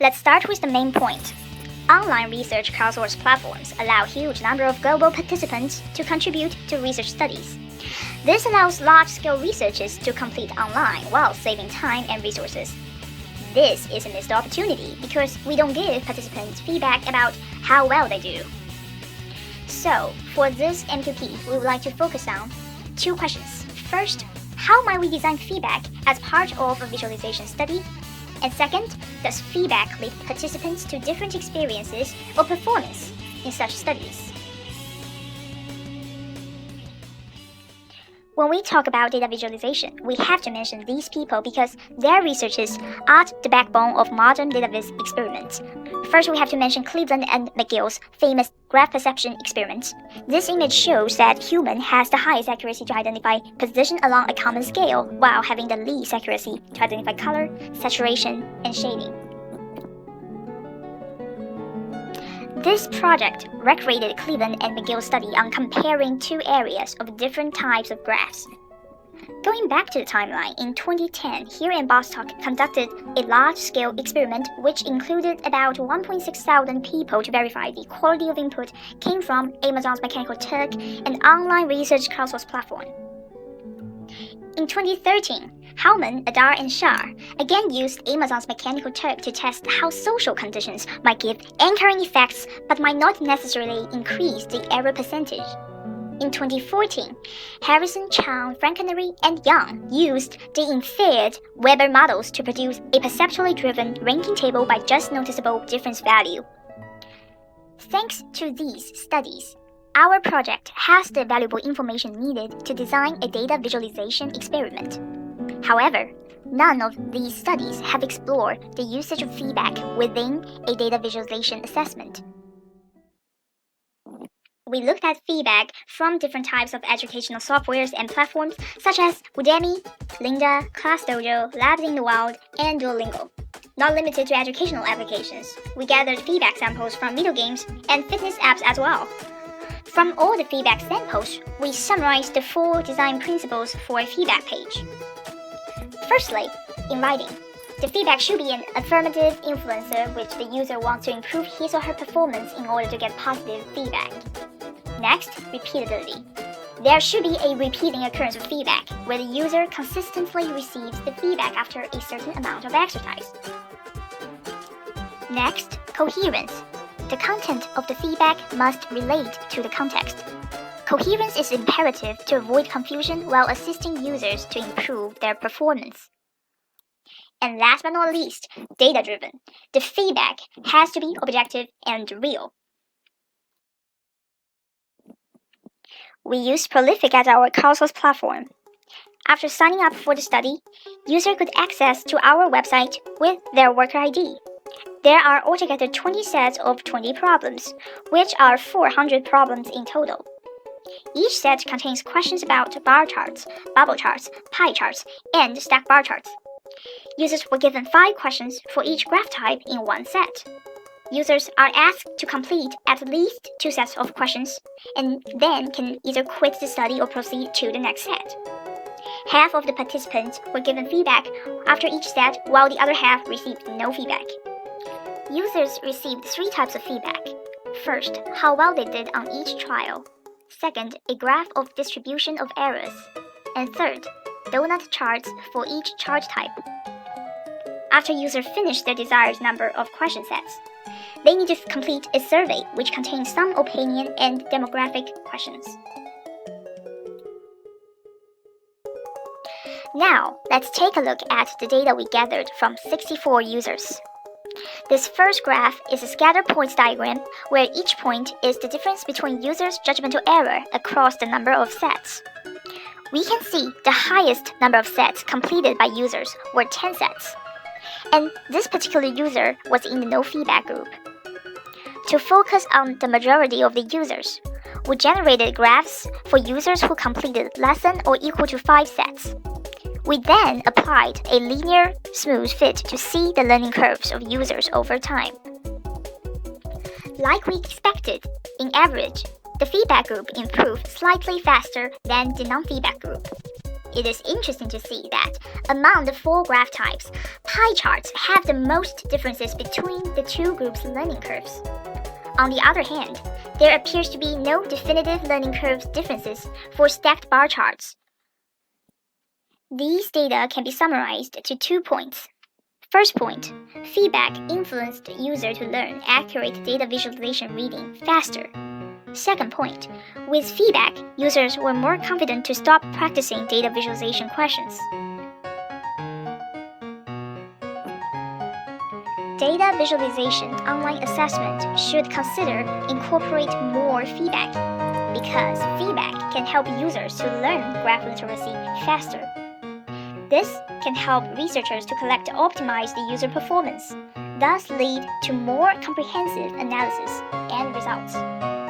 Let's start with the main point. Online research crowdsourced platforms allow a huge number of global participants to contribute to research studies. This allows large-scale researches to complete online while saving time and resources. This is a missed opportunity because we don't give participants feedback about how well they do. So, for this MQP, we would like to focus on two questions. First, how might we design feedback as part of a visualization study? And second, does feedback lead participants to different experiences or performance in such studies? When we talk about data visualization, we have to mention these people because their researches are the backbone of modern database experiments. First, we have to mention Cleveland and McGill's famous graph perception experiment. This image shows that human has the highest accuracy to identify position along a common scale, while having the least accuracy to identify color, saturation, and shading. This project recreated Cleveland and McGill's study on comparing two areas of different types of graphs. Going back to the timeline, in 2010, Here and Bostock conducted a large-scale experiment which included about 1,600 people to verify the quality of input came from Amazon's Mechanical Turk, an online research crowdsourced platform. In 2013, Howman, Adar, and Shah again used Amazon's Mechanical Turk to test how social conditions might give anchoring effects but might not necessarily increase the error percentage. In 2014, Harrison, Chang, Frankenery, and Young used the inferred Weber models to produce a perceptually driven ranking table by just noticeable difference value. Thanks to these studies, our project has the valuable information needed to design a data visualization experiment. However, none of these studies have explored the usage of feedback within a data visualization assessment. We looked at feedback from different types of educational softwares and platforms such as Udemy, Lynda, ClassDojo, Labs in the Wild, and Duolingo. Not limited to educational applications, we gathered feedback samples from video games and fitness apps as well. From all the feedback samples, we summarized the 4 design principles for a feedback page. Firstly, in writing, the feedback should be an affirmative influencer which the user wants to improve his or her performance in order to get positive feedback. Next, repeatability. There should be a repeating occurrence of feedback where the user consistently receives the feedback after a certain amount of exercise. Next, coherence. The content of the feedback must relate to the context. Coherence is imperative to avoid confusion while assisting users to improve their performance. And last but not least, data-driven. The feedback has to be objective and real. We used Prolific as our crowdsourced platform. After signing up for the study, users could access to our website with their worker ID. There are altogether 20 sets of 20 problems, which are 400 problems in total. Each set contains questions about bar charts, bubble charts, pie charts, and stack bar charts. Users were given 5 questions for each graph type in one set. Users are asked to complete at least 2 sets of questions, and then can either quit the study or proceed to the next set. Half of the participants were given feedback after each set, while the other half received no feedback. Users received 3 types of feedback. First, how well they did on each trial. Second, a graph of distribution of errors. And third, donut charts for each chart type. After users finish their desired number of question sets, they need to complete a survey which contains some opinion and demographic questions. Now, let's take a look at the data we gathered from 64 users. This first graph is a scatter points diagram where each point is the difference between users' judgmental error across the number of sets. We can see the highest number of sets completed by users were 10 sets, and this particular user was in the no feedback group. To focus on the majority of the users, we generated graphs for users who completed less than or equal to 5 sets. We then applied a linear smooth fit to see the learning curves of users over time. Like we expected, in average, the feedback group improved slightly faster than the non-feedback group. it is interesting to see that among the 4 graph types, pie charts have the most differences between the 2 groups' learning curves. On the other hand, there appears to be no definitive learning curve differences for stacked bar charts. These data can be summarized to 2 points. First point, feedback influenced the user to learn accurate data visualization reading faster. Second point, with feedback, users were more confident to stop practicing data visualization questions. Data visualization online assessment should consider incorporate more feedback, because feedback can help users to learn graph literacy faster. This can help researchers to optimize the user performance, thus lead to more comprehensive analysis and results.